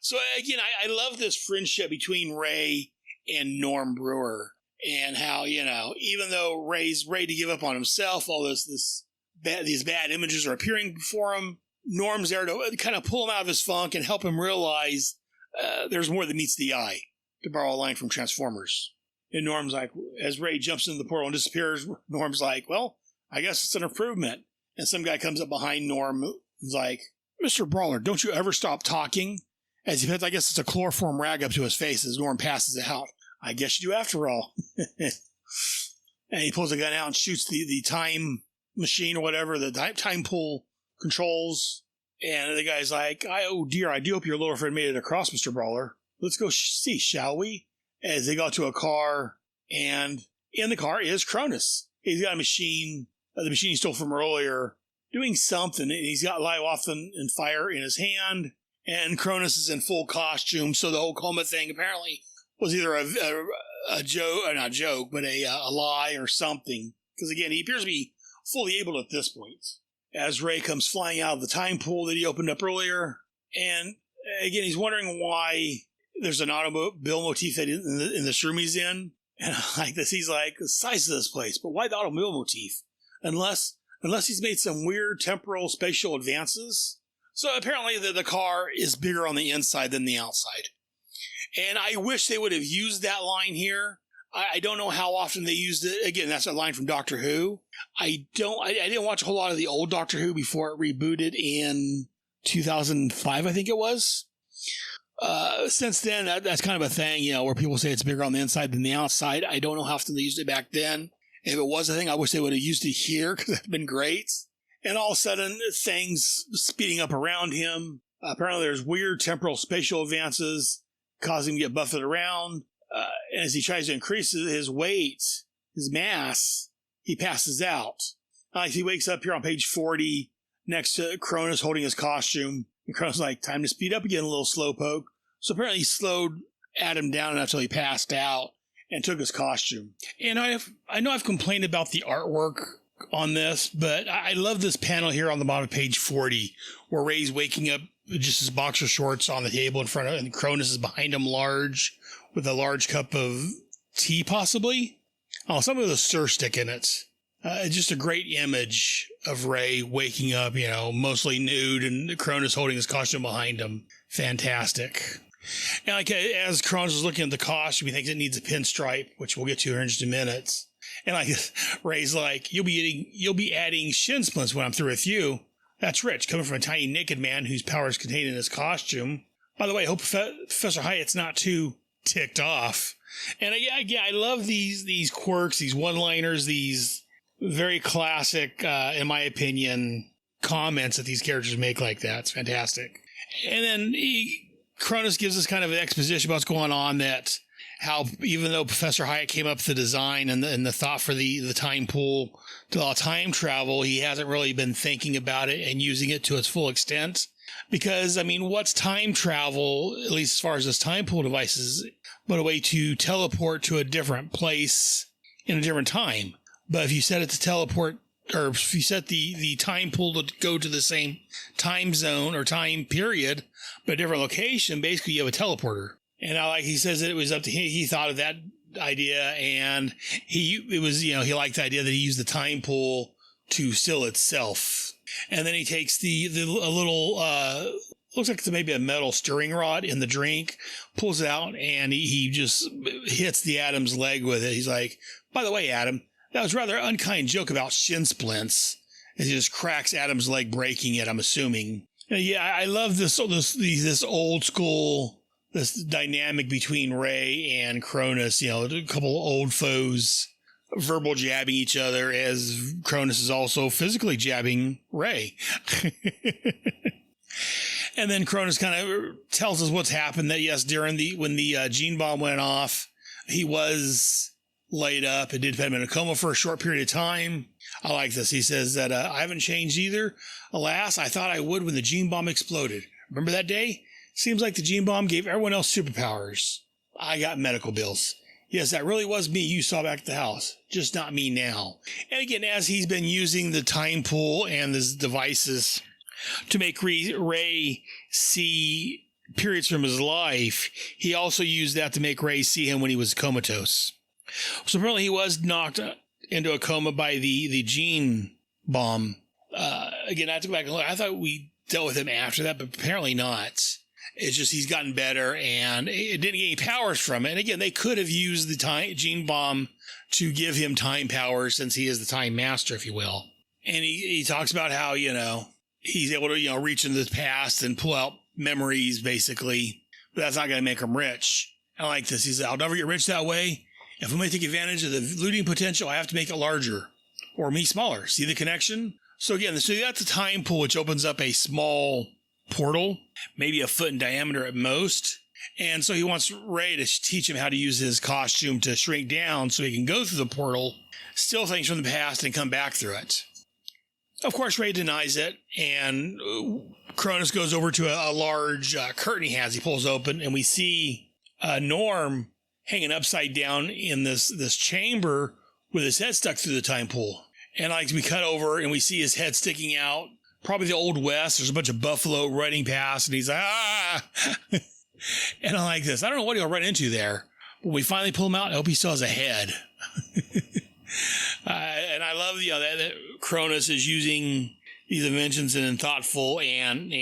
So again, I love this friendship between Ray and Norm Brewer. And how, even though Ray's ready to give up on himself, all these bad images are appearing before him, Norm's there to kind of pull him out of his funk and help him realize there's more than meets the eye, to borrow a line from Transformers. And Norm's like, as Ray jumps into the portal and disappears, Norm's like, well, I guess it's an improvement. And some guy comes up behind Norm and is like, Mr. Brawler, don't you ever stop talking? As he puts, I guess it's a chloroform rag up to his face as Norm passes out. I guess you do after all. And he pulls a gun out and shoots the time machine or whatever, the time pool controls. And the guy's like, oh dear, I do hope your little friend made it across, Mr. Brawler. Let's go see, shall we? As they go to a car, and in the car is Cronus. He's got a machine, the machine he stole from earlier, doing something. He's got Liowath and fire in his hand, and Cronus is in full costume. So the whole coma thing apparently was either a joke, or not a joke, but a lie or something. Because again, he appears to be fully able at this point. As Ray comes flying out of the time pool that he opened up earlier, and again, he's wondering why there's an automobile motif in this room he's in. And I like this, he's like, the size of this place, but why the automobile motif? Unless he's made some weird temporal spatial advances. So apparently the car is bigger on the inside than the outside. And I wish they would have used that line here. I don't know how often they used it. Again, that's a line from Doctor Who. I didn't watch a whole lot of the old Doctor Who before it rebooted in 2005, I think it was. Since then, that's kind of a thing, where people say it's bigger on the inside than the outside. I don't know how often they used it back then. If it was a thing, I wish they would have used it here because that'd been great. And all of a sudden, things speeding up around him. Apparently, there's weird temporal spatial advances causing him to get buffeted around. And as he tries to increase his weight, his mass, he passes out. He wakes up here on page 40 next to Cronus holding his costume. And Cronus is like, time to speed up again, a little slowpoke. So apparently he slowed Adam down enough until he passed out and took his costume. And I know I've complained about the artwork on this, but I love this panel here on the bottom of page 40 where Ray's waking up just his boxer shorts on the table in front of him, and Cronus is behind him with a large cup of tea, possibly. Oh, something with a stir stick in it. Just a great image of Ray waking up, mostly nude, and Cronus holding his costume behind him. Fantastic. And as Cronus is looking at the costume, he thinks it needs a pinstripe, which we'll get to here in just a minute. And Ray's like, you'll be adding shin splints when I'm through with you. That's rich, coming from a tiny naked man whose power is contained in his costume. By the way, I hope Professor Hyatt's not too ticked off. And I love these quirks, these one-liners, these very classic, in my opinion, comments that these characters make like that. It's fantastic. And then Cronus gives us kind of an exposition about what's going on, that how even though Professor Hyatt came up with the design and the thought for the time pool to allow time travel, he hasn't really been thinking about it and using it to its full extent. Because, I mean, what's time travel, at least as far as this time pool device is, but a way to teleport to a different place in a different time. But if you set it to teleport, or if you set the time pool to go to the same time zone or time period, but a different location, basically you have a teleporter. And he says that it was up to him. He thought of that idea, and he liked the idea that he used the time pool to still itself. And then he takes a little, looks like it's maybe a metal stirring rod in the drink, pulls it out, and he just hits the Atom's leg with it. He's like, by the way, Atom, that was a rather unkind joke about shin splints. And he just cracks Atom's leg, breaking it, I'm assuming. Yeah, I love this old school, this dynamic between Ray and Cronus, a couple old foes verbal jabbing each other, as Cronus is also physically jabbing Ray. And then Cronus kind of tells us what's happened, that yes, when the gene bomb went off, he was laid up. It did put him in a coma for a short period of time. I like this. He says that I haven't changed either. Alas, I thought I would when the gene bomb exploded. Remember that day? Seems like the gene bomb gave everyone else superpowers. I got medical bills. Yes, that really was me you saw back at the house. Just not me now. And again, as he's been using the time pool and his devices to make Ray see periods from his life, he also used that to make Ray see him when he was comatose. So apparently he was knocked into a coma by the gene bomb. Again, I have to go back and look. I thought we dealt with him after that, but apparently not. It's just he's gotten better, and it didn't get any powers from it. And again, they could have used the gene bomb to give him time powers, since he is the time master, if you will. And he talks about how, he's able to, reach into the past and pull out memories, basically. But that's not going to make him rich. I like this. He said, I'll never get rich that way. If I'm going to take advantage of the looting potential, I have to make it larger, or me smaller. See the connection? So again, so that's a time pool, which opens up a small portal, maybe a foot in diameter at most. And so he wants Ray to teach him how to use his costume to shrink down so he can go through the portal, steal things from the past, and come back through it. Of course, Ray denies it, and Cronus goes over to a large curtain he has. He pulls open, and we see Norm hanging upside down in this chamber with his head stuck through the time pool. And we cut over, and we see his head sticking out. Probably the Old West. There's a bunch of buffalo running past, and he's like, ah! And I like this. I don't know what he'll run into there. When we finally pull him out, I hope he still has a head. And I love that Cronus is using these inventions in thoughtful and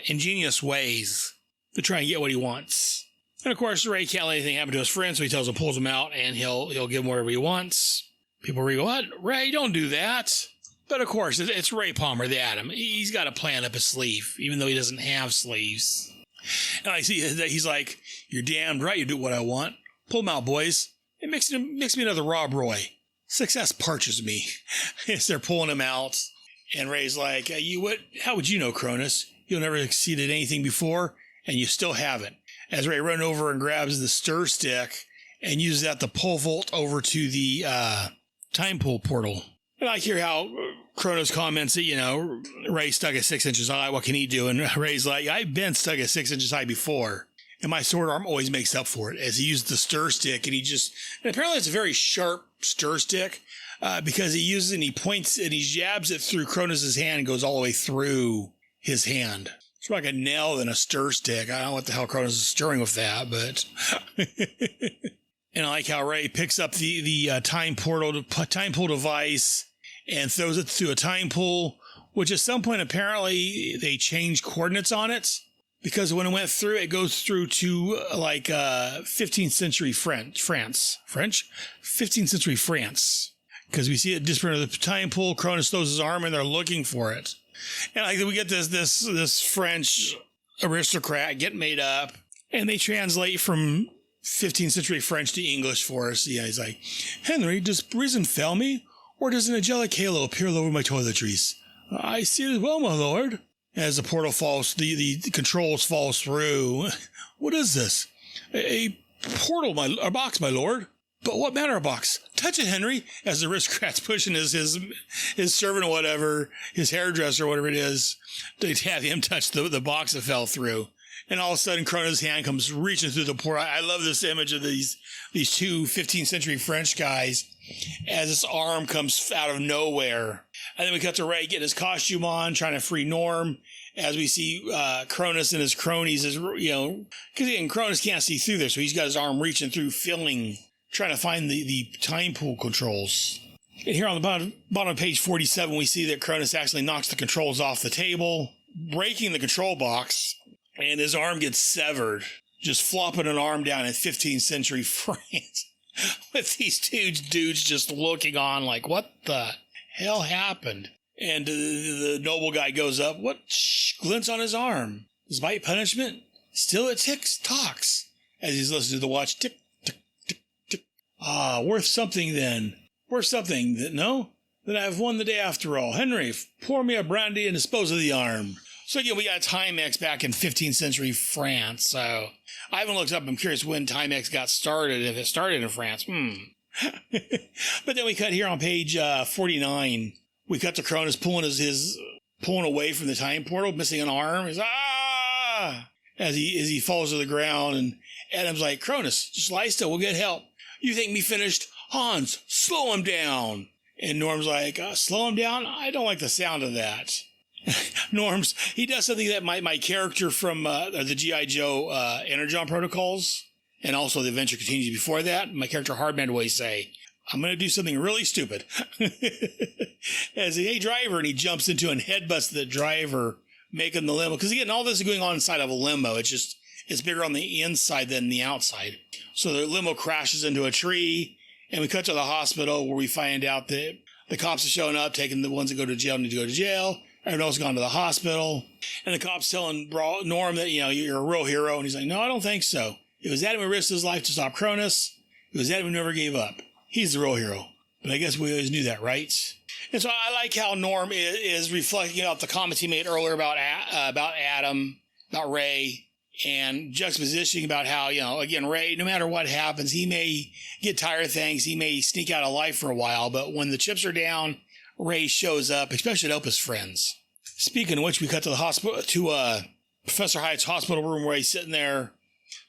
ingenious ways to try and get what he wants. And of course, Ray can't let anything happen to his friend, so he tells him, pulls him out, and he'll give him whatever he wants. People go, what? Ray, don't do that. But of course, it's Ray Palmer, the Atom. He's got a plan up his sleeve, even though he doesn't have sleeves. And I see that he's like, you're damned right, you do what I want. Pull him out, boys. It makes me another Rob Roy. Success parches me. As they're pulling him out. And Ray's like, how would you know, Cronus? You'll never succeeded at anything before, and you still haven't. As Ray runs over and grabs the stir stick and uses that to pole vault over to the time pool portal. And I hear how Cronus comments that, Ray stuck at 6 inches high. What can he do? And Ray's like, I've been stuck at 6 inches high before. And my sword arm always makes up for it, as he used the stir stick. And apparently it's a very sharp stir stick, because he uses it and he points and he jabs it through Cronus's hand and goes all the way through his hand. It's more like a nail than a stir stick. I don't know what the hell Cronus is stirring with that, but. And I like how Ray picks up the time pool device and throws it through a time pool, which at some point apparently they changed coordinates on it, because when it went through, it goes through to 15th century France. 15th century France. Because we see it disappear into the time pool, Cronus throws his arm in there looking for it. And like we get this French aristocrat getting made up, and they translate from 15th century French to English for us. Yeah, he's like, Henry, does reason fail me, or does an angelic halo appear over my toiletries? I see it as well, my lord. As the portal falls, the controls falls through. What is this? A portal, a box, my lord. But what manner of box? Touch it, Henry. As the aristocrat's pushing his servant or whatever, his hairdresser or whatever it is, to have him touch the box that fell through. And all of a sudden, Cronus' hand comes reaching through the portal. I love this image of these two 15th century French guys as this arm comes out of nowhere. And then we cut to Ray getting his costume on, trying to free Norm. As we see Cronus and his cronies, because Cronus can't see through there, so he's got his arm reaching through, trying to find the time pool controls. And here on the bottom of page 47, we see that Cronus actually knocks the controls off the table, breaking the control box, and his arm gets severed, just flopping an arm down in 15th century France, with these two dudes just looking on like, what the hell happened? And the noble guy goes up, glints on his arm. Despite punishment, still it talks, as he's listening to the watch, tick, tick, tick, tick. Worth something then. Worth something, no? Then I've won the day after all. Henry, pour me a brandy and dispose of the arm. So again, we got Timex back in 15th century France. So I haven't looked up. I'm curious when Timex got started, if it started in France. But then we cut here on page 49. We cut to Cronus pulling pulling away from the time portal, missing an arm. He's as he falls to the ground, and Adam's like, Cronus, just lie still. We'll get help. You think me finished? Hans, slow him down. And Norm's like, slow him down? I don't like the sound of that. He does something that my character from the G.I. Joe Energon Protocols, and also the Adventure Continues before that, my character Hardman would always say, I'm going to do something really stupid. As hey, driver, and he jumps into and headbutts the driver, making the limo. Because again, all this is going on inside of a limo. It's bigger on the inside than the outside. So the limo crashes into a tree, and we cut to the hospital where we find out that the cops are showing up, taking the ones that go to jail need to go to jail. Everyone else has gone to the hospital. And the cop's telling Norm that, you're a real hero. And he's like, no, I don't think so. It was Adam who risked his life to stop Cronus. It was Adam who never gave up. He's the real hero. But I guess we always knew that, right? And so I like how Norm is reflecting about the comments he made earlier about Adam, about Ray, and juxtapositioning about how, again, Ray, no matter what happens, he may get tired of things. He may sneak out of life for a while. But when the chips are down, Ray shows up, especially to help his friends. Speaking of which, we cut to the hospital, to Professor Hyatt's hospital room where he's sitting there,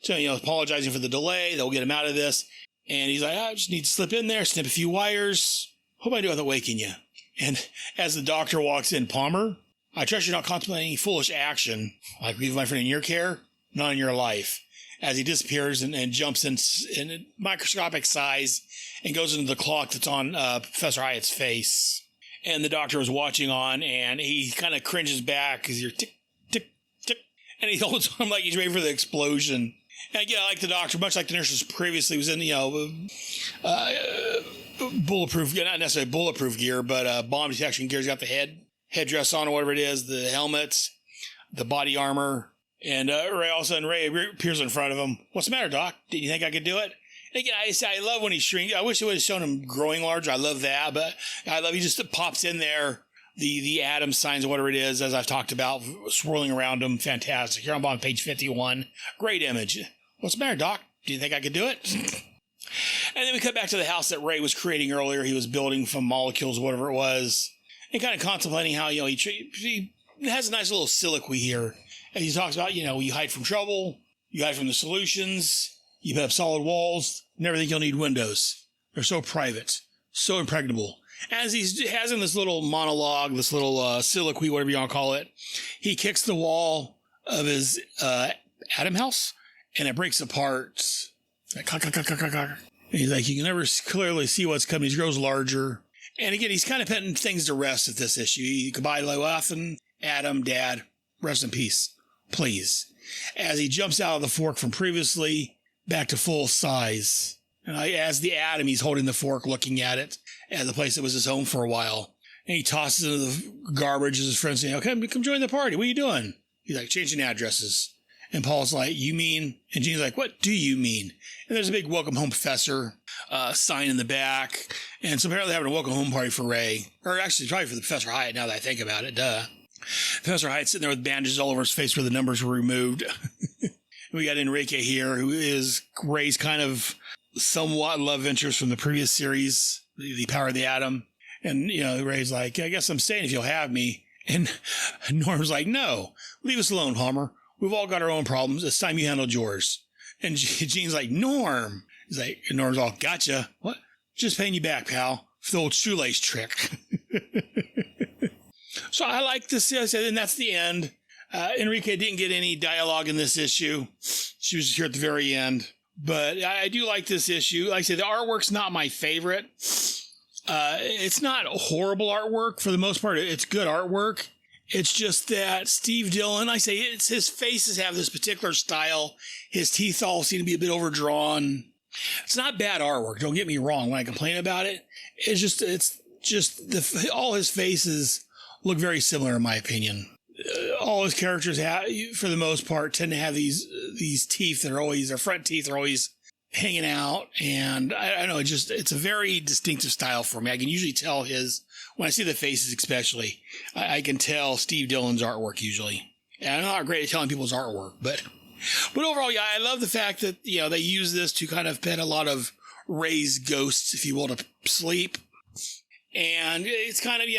apologizing for the delay. They'll get him out of this. And he's like, I just need to slip in there, snip a few wires. Hope I do without waking you. And as the doctor walks in, Palmer, I trust you're not contemplating any foolish action, like leaving my friend in your care, not in your life. As he disappears and jumps in microscopic size and goes into the clock that's on Professor Hyatt's face. And the doctor is watching on, and he kind of cringes back because you're tick, tick, tick. And he holds on like he's ready for the explosion. And again, I like the doctor, much like the nurses previously, was in, bulletproof, not necessarily bulletproof gear, but bomb detection gear. He's got the headdress on or whatever it is, the helmet, the body armor. And Ray, all of a sudden, Ray appears in front of him. What's the matter, Doc? Did you think I could do it? And again, I love when he shrinks. I wish it would have shown him growing larger. I love that, but I love he just pops in there. The Atom signs or whatever it is, as I've talked about, swirling around him. Fantastic. Here I'm on page 51. Great image. What's the matter, Doc? Do you think I could do it? And then we cut back to the house that Ray was creating earlier. He was building from molecules, whatever it was, and kind of contemplating how, he has a nice little soliloquy here. And he talks about, you hide from trouble, you hide from the solutions, you put up solid walls, never think you'll need windows. They're so private, so impregnable. As he's having this little monologue, this little soliloquy, whatever you want to call it, he kicks the wall of his Atom house, and it breaks apart. Like, and he's like, you can never clearly see what's coming. He grows larger. And again, he's kind of putting things to rest at this issue. Goodbye, Loathan, Adam, Dad, rest in peace, please. As he jumps out of the fork from previously back to full size. And as the Atom, he's holding the fork, looking at it, at the place that was his home for a while. And he tosses into the garbage as his friends saying, okay, come join the party. What are you doing? He's like, changing addresses. And Paul's like, you mean? And Gene's like, what do you mean? And there's a big welcome home professor sign in the back. And so apparently having a welcome home party for Ray. Or actually probably for the Professor Hyatt now that I think about it. Duh. Professor Hyatt's sitting there with bandages all over his face where the numbers were removed. We got Enrique here, who is Ray's kind of somewhat love interest from the previous series, the Power of the Atom. And, Ray's like, I guess I'm staying if you'll have me. And Norm's like, no, leave us alone, Homer. We've all got our own problems. It's time you handled yours. And Gene's like, Norm. He's like, and Norm's all, gotcha. What? Just paying you back, pal, for the old shoelace trick. So I like this. And that's the end. Enrique didn't get any dialogue in this issue. She was here at the very end. But I do like this issue. Like I said, the artwork's not my favorite. It's not horrible artwork for the most part. It's good artwork. It's just that Steve Dillon, it's his faces have this particular style. His teeth all seem to be a bit overdrawn. It's not bad artwork. Don't get me wrong when I complain about it. It's just all his faces look very similar in my opinion. All his characters have, for the most part, tend to have these teeth that are always, their front teeth are always hanging out. And I don't know, it's a very distinctive style for me. I can usually tell when I see the faces especially, I can tell Steve Dillon's artwork usually. And I'm not great at telling people's artwork, but overall, yeah, I love the fact that, they use this to kind of put a lot of Ray's ghosts, if you will, to sleep. And it's kind of,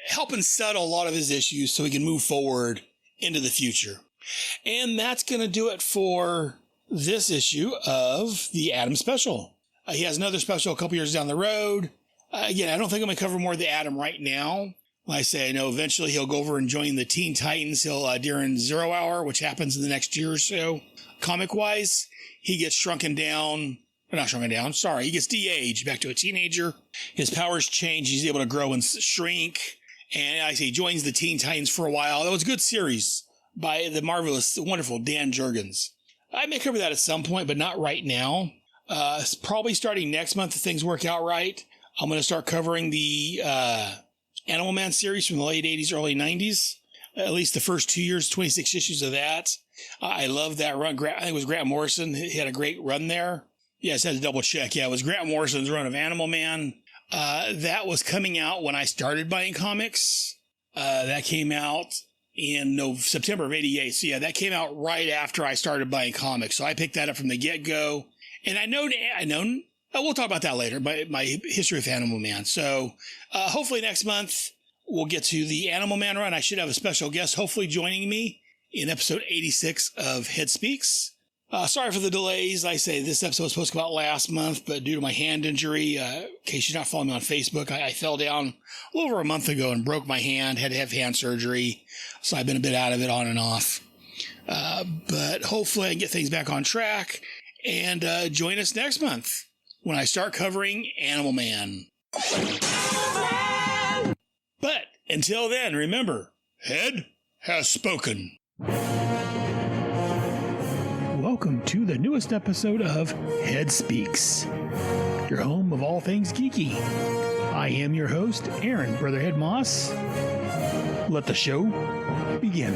helping settle a lot of his issues so he can move forward into the future. And that's going to do it for this issue of the Atom Special. He has another special a couple years down the road. Again, I don't think I'm going to cover more of the Atom right now. Like I say, I know eventually he'll go over and join the Teen Titans. He'll during 0 Hour, which happens in the next year or so. Comic-wise, he gets he gets de-aged back to a teenager. His powers change. He's able to grow and shrink. And he joins the Teen Titans for a while. That was a good series by the marvelous, wonderful Dan Jurgens. I may cover that at some point, but not right now. Probably starting next month if things work out right. I'm going to start covering the Animal Man series from the late 80s, early 90s. At least the first 2 years, 26 issues of that. I love that run. I think it was Grant Morrison. He had a great run there. Yes, I had to double check. Yeah, it was Grant Morrison's run of Animal Man. That was coming out when I started buying comics. That came out in September of 88. So yeah, that came out right after I started buying comics. So I picked that up from the get-go. And I know, we'll talk about that later, my history of Animal Man. So hopefully next month we'll get to the Animal Man run. I should have a special guest hopefully joining me in episode 86 of Head Speaks. Sorry for the delays. Like I say, this episode was supposed to come out last month, but due to my hand injury, in case you're not following me on Facebook, I fell down a little over a month ago and broke my hand, had to have hand surgery. So I've been a bit out of it on and off. But hopefully I can get things back on track and join us next month when I start covering Animal Man. But until then, remember, Head has spoken. Welcome to the newest episode of Head Speaks, your home of all things geeky. I am your host, Aaron Brotherhead Moss. Let the show begin.